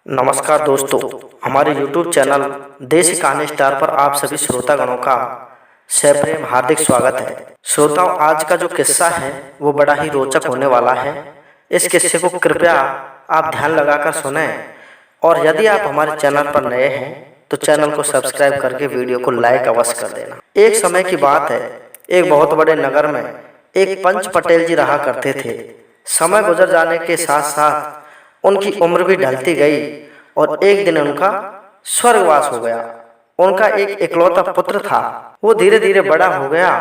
नमस्कार दोस्तों, हमारे YouTube चैनल देसी कहानी स्टार पर आप सभी श्रोतागणों का सप्रेम हार्दिक स्वागत है। श्रोताओं, आज का जो किस्सा है वो बड़ा ही रोचक होने वाला है। इस किस्से को कृपया आप ध्यान लगाकर सुनें और यदि आप हमारे चैनल पर नए हैं तो चैनल को सब्सक्राइब करके वीडियो को लाइक अवश्य कर देना। एक समय की बात है, एक बहुत बड़े नगर में एक पंच पटेल जी रहा करते थे। समय गुजर जाने के साथ साथ उनकी उम्र भी ढलती गई और एक दिन उनका स्वर्गवास हो गया। उनका एक इकलौता पुत्र था। वो धीरे धीरे बड़ा हो गया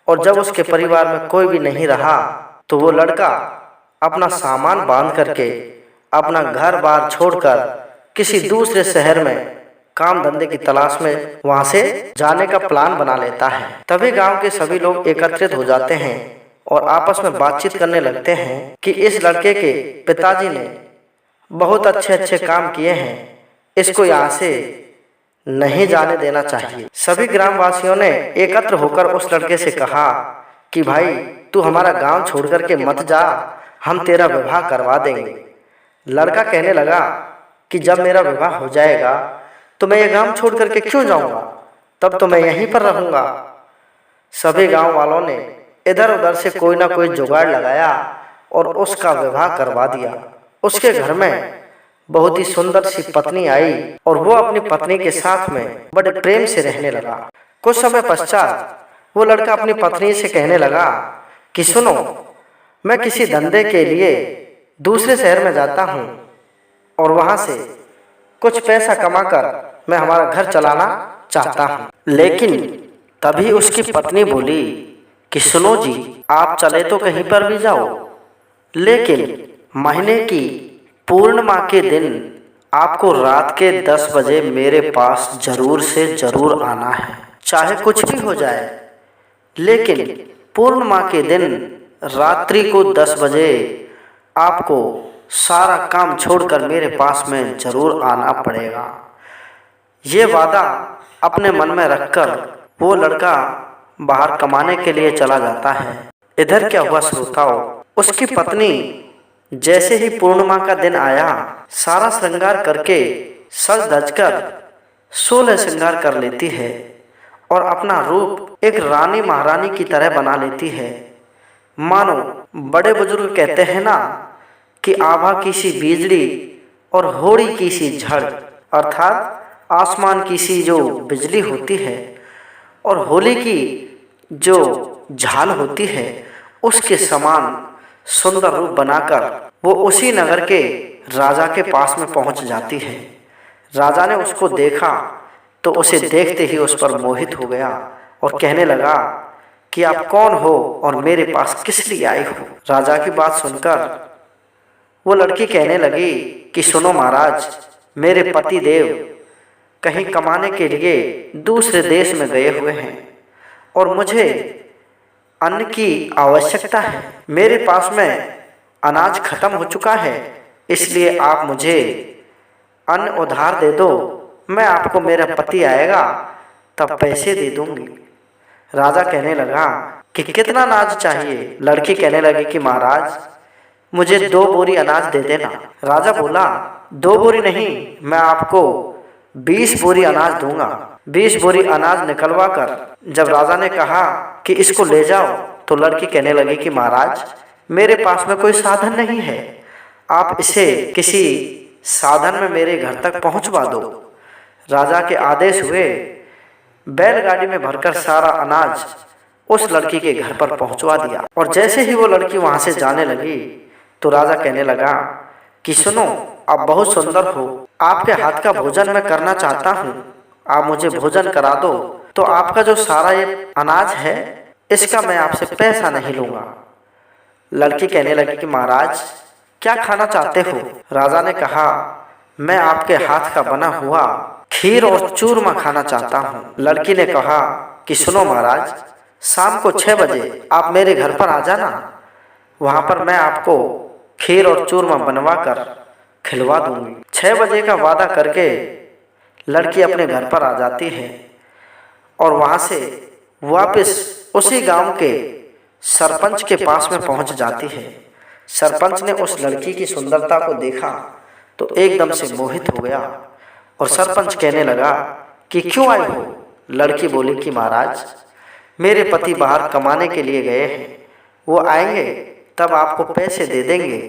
और जब उसके परिवार में कोई भी नहीं रहा तो वो लड़का अपना सामान बांध करके अपना घर बार छोड़कर किसी दूसरे शहर में काम धंधे की तलाश में वहां से जाने का प्लान बना लेता है। तभी गांव के सभी लोग एकत्रित हो जाते हैं और आपस में बातचीत करने लगते हैं कि इस लड़के के पिताजी ने बहुत अच्छे अच्छे काम किए हैं, इसको यहाँ से नहीं जाने देना चाहिए। सभी ग्रामवासियों ने एकत्र होकर उस लड़के से कहा कि भाई, तू हमारा गांव छोड़ करके मत जा, हम तेरा विवाह करवा देंगे। लड़का कहने लगा कि जब मेरा विवाह हो जाएगा तो मैं ये गांव छोड़ करके क्यों जाऊंगा, तब तो मैं यहीं पर रहूंगा। सभी गांव वालों ने इधर उधर से कोई ना कोई जुगाड़ लगाया और उसका विवाह करवा दिया। उसके घर में बहुत ही सुंदर सी पत्नी आई और वो अपनी पत्नी के साथ में बड़े प्रेम से रहने लगा। कुछ समय पश्चात वो लड़का अपनी पत्नी से कहने लगा कि सुनो, मैं किसी धंधे के लिए दूसरे शहर में जाता हूँ और वहां से कुछ पैसा कमाकर मैं हमारा घर चलाना चाहता हूँ। लेकिन तभी उसकी पत्नी बोली कि सुनो जी, आप चले तो कहीं पर भी जाओ, लेकिन महीने की पूर्णिमा के दिन आपको रात के 10 बजे मेरे पास जरूर से जरूर आना है। चाहे कुछ भी हो जाए, लेकिन पूर्णिमा के दिन रात्रि को 10 बजे आपको सारा काम छोड़कर मेरे पास में जरूर आना पड़ेगा। ये वादा अपने मन में रखकर वो लड़का बाहर कमाने के लिए चला जाता है। इधर क्या हुआ श्रोताओं, उसकी पत्नी जैसे ही पूर्णिमा का दिन आया, सारा श्रृंगार करके सज धज कर 16 श्रृंगार कर लेती है और अपना रूप एक रानी महारानी की तरह बना लेती है। मानो बड़े बुजुर्ग कहते हैं ना कि आभा की सी बिजली और होड़ी की सी झड़, अर्थात आसमान की सी जो बिजली होती है और होली की जो झाल होती है, उसके समान सुंदर रूप बनाकर वो उसी नगर के राजा के पास में पहुंच जाती है। राजा ने उसको देखा तो उसे देखते ही उस पर मोहित हो गया और कहने लगा कि आप कौन हो और मेरे पास किस लिए आए हो। राजा की बात सुनकर वो लड़की कहने लगी कि सुनो महाराज, मेरे पति देव कहीं कमाने के लिए दूसरे देश में गए हुए हैं और मुझे अन्न की आवश्यकता है। मेरे पास में अनाज खत्म हो चुका है, इसलिए आप मुझे अन्न उधार दे दो, मैं आपको मेरा पति आएगा तब पैसे दे दूंगी। राजा कहने लगा कि कितना अनाज चाहिए। लड़की कहने लगी कि महाराज, मुझे 2 बोरी अनाज दे देना। राजा बोला 2 बोरी नहीं, मैं आपको 20 बोरी अनाज दूंगा। 20 बोरी अनाज निकलवा कर जब राजा ने कहा कि इसको ले जाओ तो लड़की कहने लगी कि महाराज, मेरे पास में कोई साधन नहीं है, आप इसे किसी साधन में मेरे घर तक पहुंचवा दो। राजा के आदेश हुए, बैलगाड़ी में भरकर सारा अनाज उस लड़की के घर पर पहुंचवा दिया और जैसे ही वो लड़की वहां से जाने लगी तो राजा कहने लगा कि सुनो, आप बहुत सुंदर हो, आपके हाथ का भोजन मैं करना चाहता हूँ, आप मुझे भोजन करा दो तो आपका जो सारा ये अनाज है इसका मैं आपसे पैसा नहीं लूंगा। लड़की कहने लगी कि महाराज, क्या खाना चाहते हो। राजा ने कहा, मैं आपके हाथ का बना हुआ खीर और चूरमा खाना चाहता हूँ। लड़की ने कहा कि सुनो महाराज, शाम को 6 बजे आप मेरे घर पर आ जाना, वहां पर मैं आपको खीर और चूरमा बनवा कर खिलवा दूंगी। 6 बजे का वादा करके लड़की अपने घर पर आ जाती है और वहां से वापस उसी गांव के सरपंच के पास में पहुंच जाती है। सरपंच ने उस लड़की की सुंदरता को देखा तो एकदम से मोहित हो गया और सरपंच कहने लगा कि क्यों आए हो? लड़की बोली कि महाराज, मेरे पति बाहर कमाने के लिए गए हैं, वो आएंगे तब आपको पैसे दे देंगे,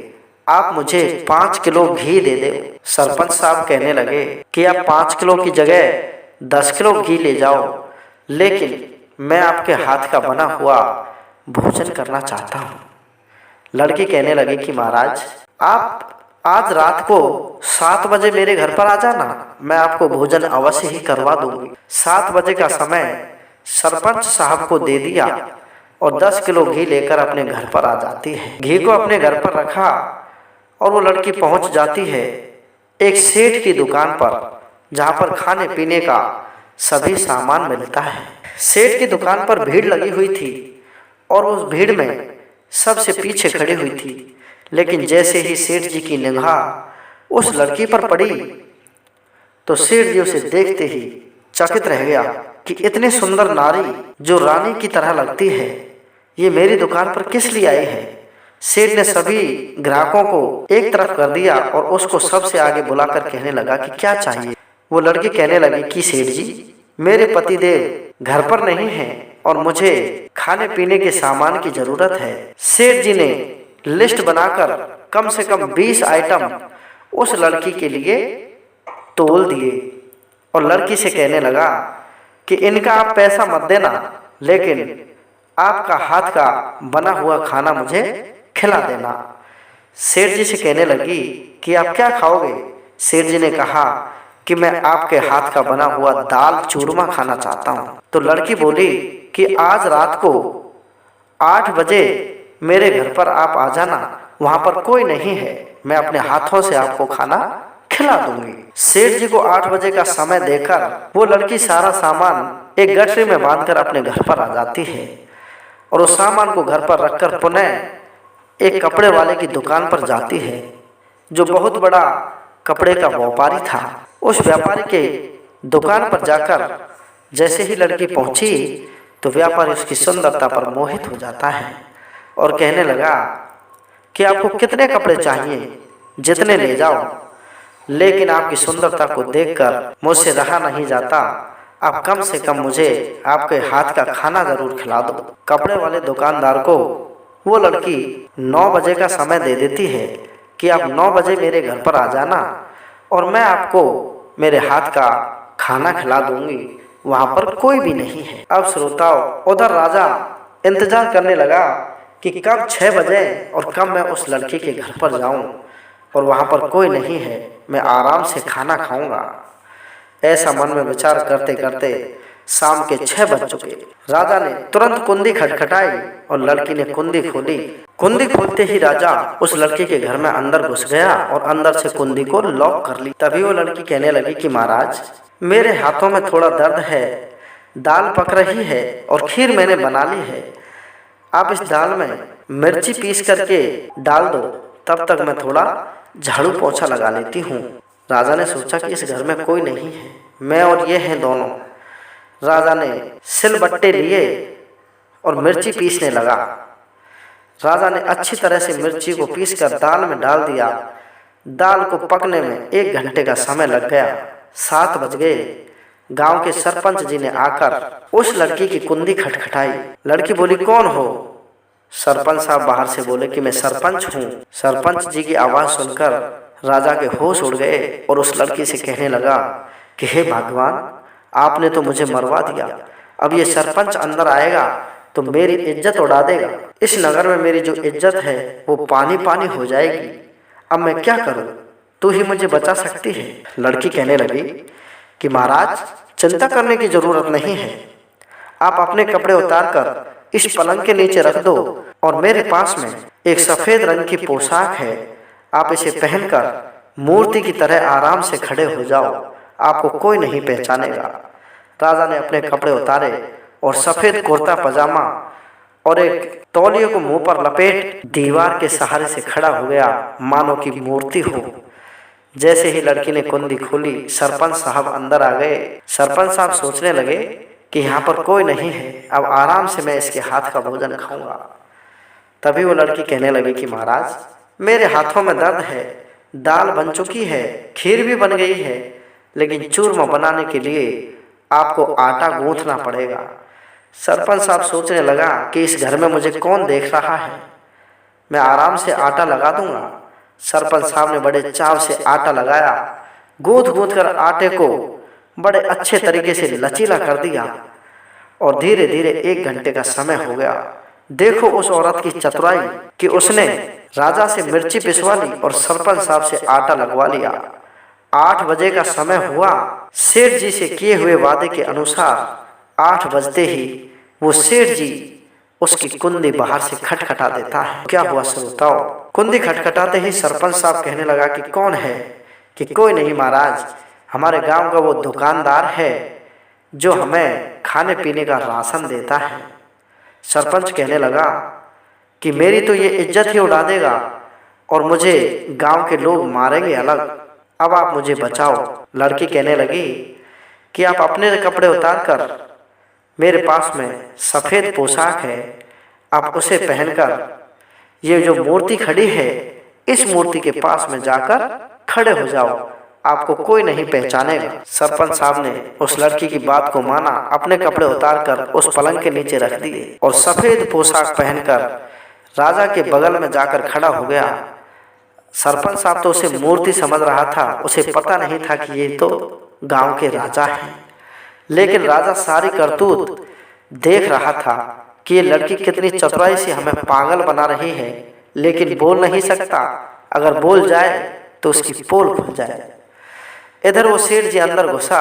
आप मुझे 5 किलो घी दे दे। सरपंच साहब कहने लगे कि आप 5 किलो की जगह 10 किलो घी ले जाओ, लेकिन मैं आपके हाथ का बना हुआ भोजन करना चाहता हूँ। लड़की कहने लगी कि महाराज, आप आज रात को 7 बजे मेरे घर पर आ जाना, मैं आपको भोजन अवश्य ही करवा दूंगी। 7 बजे का समय सरपंच साहब को दे दिया और 10 किलो घी लेकर अपने घर पर आ जाती है। घी को अपने घर पर रखा और वो लड़की पहुंच जाती है एक सेठ की दुकान पर, जहां पर खाने पीने का सभी सामान मिलता है। सेठ की दुकान पर भीड़ लगी हुई थी और उस भीड़ में सबसे पीछे खड़ी हुई थी, लेकिन जैसे ही सेठ जी की निगाह उस लड़की पर पड़ी तो सेठ जी उसे देखते ही चकित रह गया कि इतनी सुंदर नारी जो रानी की तरह लगती है, ये मेरी दुकान पर किस लिए आई है। सेठ ने सभी ग्राहकों को एक तरफ कर दिया और उसको सबसे आगे बुलाकर कहने लगा कि क्या चाहिए। वो लड़की कहने लगी कि सेठ जी, मेरे पतिदेव घर पर नहीं हैं और मुझे खाने पीने के सामान की जरूरत है। सेठ जी ने लिस्ट बनाकर कम से कम 20 आइटम उस लड़की के लिए तोल दिए और लड़की से कहने लगा कि इनका आप पैसा मत देना, लेकिन आपका हाथ का बना हुआ खाना मुझे खिला देना। सेठ जी से कहने लगी कि आप क्या खाओगे? सेठ जी ने कहा कि मैं आपके हाथ का बना हुआ दाल चूरमा खाना चाहता हूँ। तो लड़की बोली कि आज रात को 8 बजे मेरे घर पर आप आ जाना, वहां पर कोई नहीं है, मैं अपने हाथों से आपको खाना खिला दूंगी। सेठ जी को 8 बजे का समय देकर वो लड़की सारा सामान एक गठरी में बांधकर अपने घर पर आ जाती है और उस सामान को घर पर रखकर पुनः एक कपड़े वाले की दुकान पर जाती है, जो बहुत बड़ा कपड़े का व्यापारी था। उस व्यापारी के दुकान पर जाकर जैसे ही लड़की पहुंची तो व्यापारी उसकी सुंदरता पर मोहित हो जाता है और कहने लगा कि आपको कितने कपड़े चाहिए, जितने ले जाओ, लेकिन आपकी सुंदरता को देखकर मुझसे रहा नहीं जाता, आप कम से कम मुझे आपके हाथ का खाना जरूर खिला दो। कपड़े वाले दुकानदार को वो लड़की 9 बजे का समय दे देती है कि आप 9 बजे मेरे घर पर आ जाना और मैं आपको मेरे हाथ का खाना खिला दूंगी। वहां पर कोई भी नहीं है। अब श्रोताओं, उधर राजा इंतजार करने लगा कि कब 6 बजे और कब मैं उस लड़की के घर पर जाऊं और वहां पर कोई नहीं है, मैं आराम से खाना खाऊंगा। ऐसा मन में विचार करते करते शाम के 6 बज चुके। राजा ने तुरंत कुंडी खटखटाई और लड़की ने कुंडी खोली। कुंडी खोलते ही राजा उस लड़की के घर में अंदर घुस गया और अंदर से कुंडी को लॉक कर ली। तभी वो लड़की कहने लगी कि महाराज, मेरे हाथों में थोड़ा दर्द है, दाल पक रही है और खीर मैंने बना ली है, आप इस दाल में मिर्ची पीस करके डाल दो, तब तक मैं थोड़ा झाड़ू पोछा लगा लेती हूँ। राजा ने सोचा कि इस घर में कोई नहीं है, मैं और ये हैं दोनों। राजा ने सिलबट्टे लिए और मिर्ची पीसने लगा। राजा ने अच्छी तरह से मिर्ची को पीसकर दाल में डाल दिया। दाल को पकने में 1 घंटे का समय लग गया। 7 बज गए। गांव के सरपंच जी ने आकर उस लड़की की कुंडी खटखटाई। लड़की बोली, कौन हो? सरपंच साहब बाहर से बोले कि मैं सरपंच हूँ। सरपंच जी की आवाज सुनकर राजा के होश उड़ गए और उस लड़की से कहने लगा कि हे भगवान, आपने तो मुझे मरवा दिया, अब ये सरपंच अंदर आएगा तो मेरी इज्जत उड़ा देगा। इस नगर में मेरी जो इज्जत है वो पानी पानी हो जाएगी। अब मैं क्या करूं? तू ही मुझे बचा सकती है। लड़की कहने लगी कि महाराज, चिंता करने की जरूरत नहीं है, आप अपने कपड़े उतारकर इस पलंग के नीचे रख दो और मेरे पास में एक सफेद रंग की पोशाक है, आप इसे पहनकर मूर्ति की तरह आराम से खड़े हो जाओ, आपको कोई नहीं पहचानेगा। राजा ने अपने कपड़े उतारे और सफेद कुर्ता पजामा और एक तौलिए को मुंह पर लपेट दीवार के सहारे से खड़ा हो गया, मानो की मूर्ति हो। जैसे ही लड़की ने कुंडी खोली, सरपंच साहब अंदर आ गए। सरपंच साहब सोचने लगे कि यहाँ पर कोई नहीं है, अब आराम से मैं इसके हाथ का भोजन खाऊंगा। तभी वो लड़की कहने लगी कि महाराज, मेरे हाथों में दर्द है, दाल बन चुकी है, खीर भी बन गई है, लेकिन चूरमा बनाने के लिए आपको आटा गूंथना पड़ेगा। सरपंच साहब सोचने लगा कि इस घर में मुझे कौन देख रहा है, मैं आराम से आटा लगा दूंगा। सरपंच साहब ने बड़े चाव से आटा लगाया, गूंथ गूंथ कर आटे को बड़े अच्छे तरीके से लचीला कर दिया और धीरे धीरे 1 घंटे का समय हो गया। देखो उस औरत की चतुराई कि उसने राजा से मिर्ची पिसवा ली और सरपंच साहब से आटा लगवा लिया। 8 बजे का समय हुआ। सेठ जी से किए हुए वादे के अनुसार 8 बजते ही वो सेठ जी उसकी कुंडी बाहर से खटखटा देता है। क्या हुआ श्रोताओ? कुंडी खटखटाते ही सरपंच साहब कहने लगा कि कौन है? कि कोई नहीं महाराज, हमारे गांव का वो दुकानदार है जो हमें खाने पीने का राशन देता है। सरपंच कहने लगा कि मेरी तो ये इज्जत ही उड़ा देगा और मुझे गांव के लोग मारेंगे अलग। अब आप मुझे बचाओ। लड़की कहने लगी कि आप अपने कपड़े उतार कर, मेरे पास में सफ़ेद पोशाक है, आप उसे पहनकर ये जो मूर्ति खड़ी है इस मूर्ति के पास में जाकर खड़े हो जाओ, आपको कोई नहीं पहचानेगा। सरपंच साहब ने उस लड़की की बात को माना, अपने कपड़े उतारकर उस पलंग के नीचे रख दिए और सफ़ेद पोशाक पहनकर राजा के बगल में जाकर खड़ा हो गया। सरपंच साहब तो उसे मूर्ति समझ रहा था, उसे पता नहीं था कि ये तो गांव के राजा हैं। लेकिन राजा सारी करतूत देख रहा था कि ये लड़की कितनी चतुराई से हमें पागल बना रही है, लेकिन बोल नहीं सकता, अगर बोल जाए तो उसकी पोल खुल जाए। इधर वो सेठ जी अंदर घुसा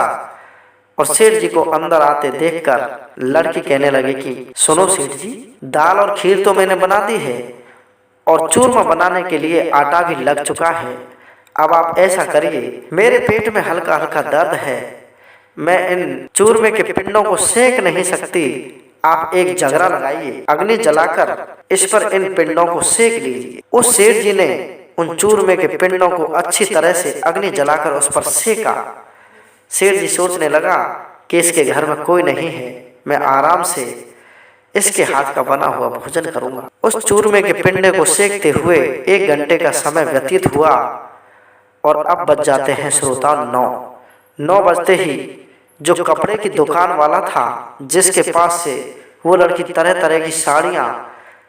और सेठ जी को अंदर आते देखकर लड़की कहने लगी कि सुनो सेठ जी, दाल और खीर तो मैंने बना दी है और चूरमा बनाने के लिए आटा भी लग चुका है। अब आप ऐसा करिए, मेरे पेट में हल्का हल्का दर्द है, मैं इन चूरमे के पिंडों को सेक नहीं सकती। आप एक जगरा लगाइए, अग्नि जलाकर इस पर इन पिंडों को सेक लीजिए। उस सेठ जी ने उन चूरमे के पिंडों को अच्छी तरह से अग्नि जलाकर उस पर सेका। सेठ जी सोचने लगा कि इसके घर में कोई नहीं है, मैं आराम से इसके हाथ का बना हुआ भोजन करूंगा। उस चूरमे के पिंडे को सेकते हुए 1 घंटे का समय व्यतीत हुआ और अब बज जाते हैं श्रोता 9 बजते ही जो कपड़े की दुकान वाला था, जिसके पास से वो लड़की तरह तरह की साड़ियाँ,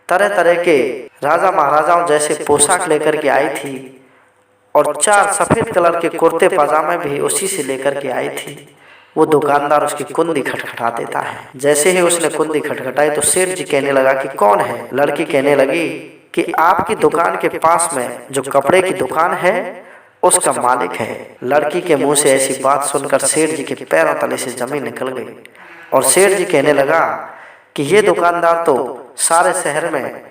तरह तरह के राजा महाराजाओं जैसे पोशाक लेकर के आई थी और 4 सफ़ेद कलर के कुर्ते पजामे भी उसी से लेकर के आई थी, वो दुकानदार उसकी कुंडी खटखटा देता है। जैसे ही उसने कुंडी खटखटाई तो सेठ जी कहने लगा कि कौन है? लड़की कहने लगी कि आपकी दुकान के पास में जो कपड़े की दुकान है उसका मालिक है। लड़की के मुंह से ऐसी बात सुनकर सेठ जी के पैरों तले से जमीन निकल गई और सेठ जी कहने लगा कि ये दुकानदार तो सारे शहर में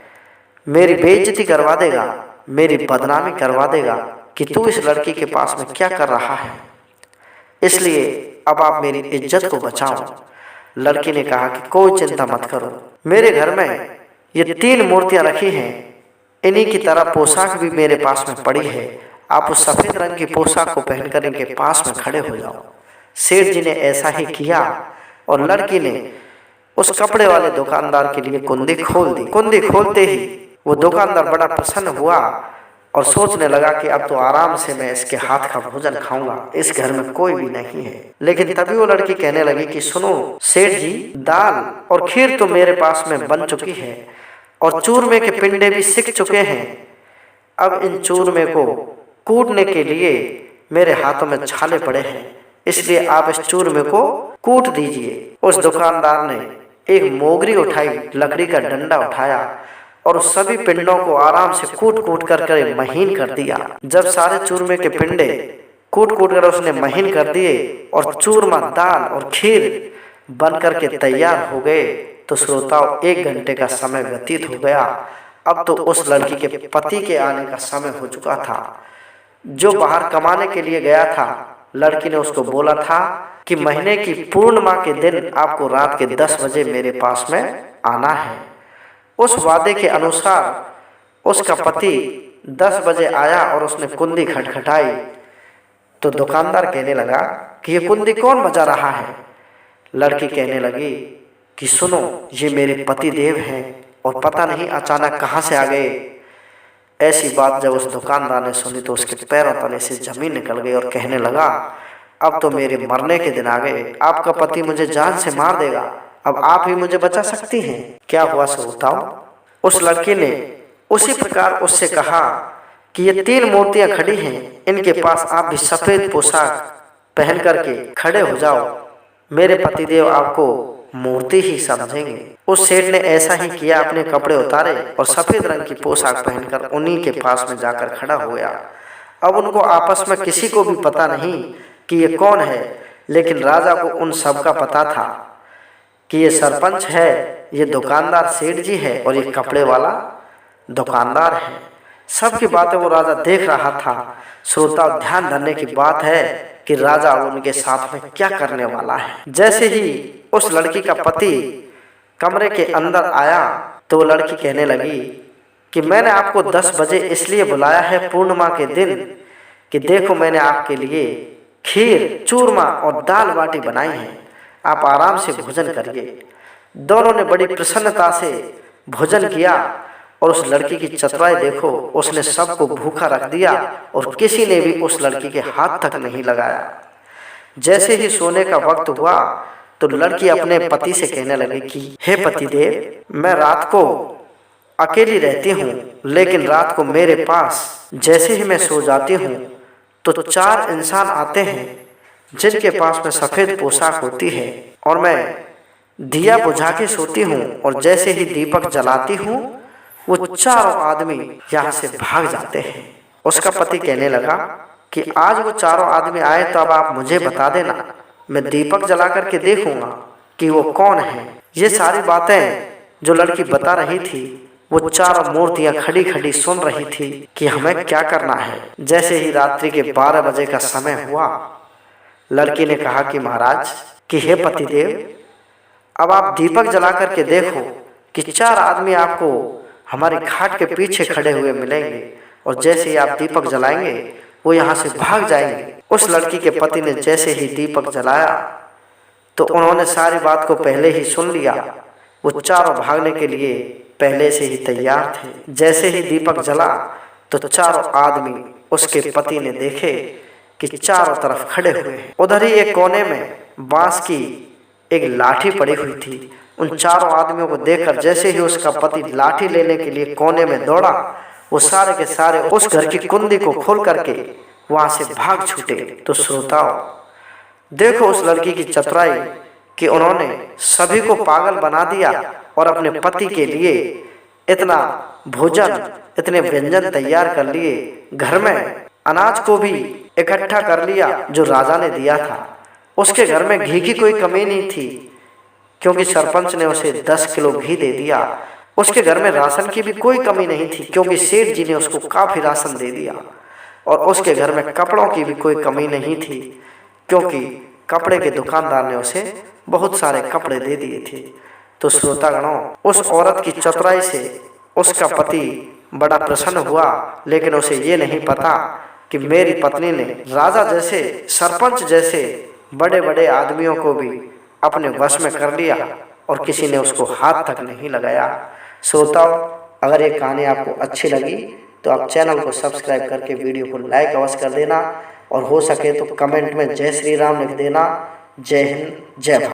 मेरी बेइज्जती करवा देगा, मेरी बदनामी करवा देगा कि तू इस लड़की के पास में क्या कर रहा है, इसलिए अब आप मेरी इज्जत को बचाओ। लड़की ने कहा कि कोई चिंता मत करो, मेरे घर में ये 3 मूर्तियां रखी हैं, इन्हीं की तरह पोशाक भी मेरे पास में पड़ी है, आप उस सफ़ेद रंग की पोशाक को पहनकर इनके पास में खड़े हो जाओ। सेठ जी ने ऐसा ही किया और लड़की ने उस कपड़े वाले दुकानदार के लिए कुंडी खोल दी। कुंडी खोलते ही वो दुकानदार बड़ा प्रसन्न हुआ और सोचने लगा कि अब तो आराम से मैं इसके हाथ का भोजन खाऊंगा, इस घर में कोई भी नहीं है। लेकिन तभी वो लड़की कहने लगी कि सुनो सेठ जी, दाल और खीर तो मेरे पास में बन चुकी है और चूरमे के पिंडे भी सिक चुके हैं। अब इन चूरमे को कूटने के लिए मेरे हाथों में छाले पड़े हैं, इसलिए आप इस चूरमे को कूट दीजिए। उस दुकानदार ने एक मोगरी उठाई, लकड़ी का डंडा उठाया और उस सभी पिंडों को आराम से कूट कूट कर महीन कर दिया। जब सारे चूरमे के पिंडे कूट कूट कर उसने महीन कर दिए और चूरमा, दाल और खीर बन करके तैयार हो गए तो श्रोताओं 1 घंटे का समय व्यतीत हो गया। अब तो उस लड़की के पति के आने का समय हो चुका था, जो बाहर कमाने के लिए गया था। लड़की ने उसको बोला था कि महीने की पूर्णिमा के दिन आपको रात के 10 बजे मेरे पास में आना है। उस वादे के अनुसार उसका पति 10 बजे आया और उसने कुंडी खटखटाई तो दुकानदार कहने लगा कि ये कुंडी कौन बजा रहा है? लड़की कहने लगी कि सुनो, ये मेरे पति देव हैं और पता नहीं अचानक कहाँ से आ गए। ऐसी बात जब उस दुकानदार ने सुनी तो उसके पैरों तले से जमीन निकल गई और कहने लगा, अब तो मेरे मरने के दिन आ गए। आपका पति मुझे जान से मार देगा, अब आप ही मुझे बचा सकती हैं। क्या हुआ श्रोताओं? उस लड़की ने उसी प्रकार उससे कहा कि ये 3 मूर्तियां खड़ी हैं, इनके पास आप भी सफेद पोशाक पहन करके खड़े हो जाओ, मेरे पतिदेव आपको मूर्ति ही समझेंगे। उस सेठ ने ऐसा ही किया, अपने कपड़े उतारे और सफेद रंग की पोशाक पहनकर उन्हीं के पास में जाकर खड़ा हो गया। अब उनको आपस में किसी को भी पता नहीं कि ये कौन है, लेकिन राजा को उन सब का पता था कि ये सरपंच है, ये दुकानदार सेठ जी है और ये कपड़े वाला दुकानदार है। सबकी बातें वो राजा देख रहा था। श्रोता, ध्यान धरने की बात है कि राजा उनके साथ में क्या करने वाला है। जैसे ही उस लड़की का पति कमरे के अंदर आया तो वो लड़की कहने लगी कि मैंने आपको 10 बजे इसलिए बुलाया है पूर्णिमा के दिन कि देखो मैंने आपके लिए खीर, चूरमा और दाल बाटी बनाई है, आप आराम से भोजन करिए। दोनों ने बड़ी प्रसन्नता से भोजन किया और उस लड़की की चतुराई देखो, उसने सबको भूखा रख दिया और किसी ने भी उस लड़की के हाथ तक नहीं लगाया। जैसे ही सोने का वक्त हुआ तो लड़की अपने पति से कहने लगी कि हे पतिदेव, मैं रात को अकेली रहती हूँ, लेकिन रात को मेरे पास जैसे ही मैं सो जाती हूँ तो 4 इंसान आते हैं जिनके पास में सफेद पोशाक होती है और मैं दिया बुझा के सोती हूँ और जैसे ही दीपक जलाती हूँ वो 4 आदमी यहाँ से भाग जाते हैं। उसका पति कहने लगा कि आज वो 4 आदमी आए तो अब आप मुझे बता देना, मैं दीपक जला करके देखूंगा कि वो कौन है। ये सारी बातें जो लड़की बता रही थी वो 4 मूर्तियां खड़ी खड़ी सुन रही थी कि हमें क्या करना है। जैसे ही रात्रि के 12 बजे का समय हुआ, लड़की ने कहा कि महाराज कि हे पतिदेव, अब आप दीपक जला करके देखो कि 4 आदमी आपको हमारे घाट के पीछे खड़े हुए मिलेंगे और जैसे ही आप दीपक जलाएंगे वो यहाँ से भाग जाएंगे। उस लड़की के पति ने जैसे ही दीपक जलाया तो उन्होंने सारी बात को पहले ही सुन लिया। वो 4 भागने के लिए पहले से ही तैयार थे। जैसे ही दीपक जला तो 4 आदमी उसके पति ने देखे कि चारों तरफ खड़े हुए हैं। उधर ही एक कोने में बांस की एक लाठी पड़ी हुई थी। उन 4 आदमियों को देखकर जैसे ही उसका पति लाठी लेने के लिए कोने में दौड़ा, वो सारे के सारे उस घर की कुंडी को खोल करके वहां से भाग छूटे। तो श्रोताओ देखो उस लड़की की चतुराई कि उन्होंने सभी को पागल बना दिया और अपने पति के लिए इतना भोजन, इतने व्यंजन तैयार कर लिए, घर में अनाज को भी इकट्ठा कर लिया जो राजा ने दिया था। उसके घर में घी की कोई कमी नहीं थी क्योंकि सरपंच ने उसे 10 किलो घी दे दिया। उसके घर में राशन की भी कोई कमी नहीं थी क्योंकि सेठ जी ने उसको काफी राशन दे दिया। और उसके घर में कपड़ों की भी कोई कमी नहीं थी क्योंकि कपड़े के दुकानदार ने उसे बहुत सारे कपड़े दे दिए थे। तो श्रोतागणों, उस औरत की चतुराई से उसका पति बड़ा प्रसन्न हुआ, लेकिन उसे ये नहीं पता कि मेरी पत्नी ने राजा जैसे, सरपंच जैसे बड़े बड़े आदमियों को भी अपने वश में कर लिया और किसी ने उसको हाथ तक नहीं लगाया। श्रोताओं, अगर ये कहानी आपको अच्छी लगी तो आप चैनल को सब्सक्राइब करके वीडियो को लाइक अवश्य कर देना और हो सके तो कमेंट में जय श्री राम लिख देना। जय हिंद, जय भारत।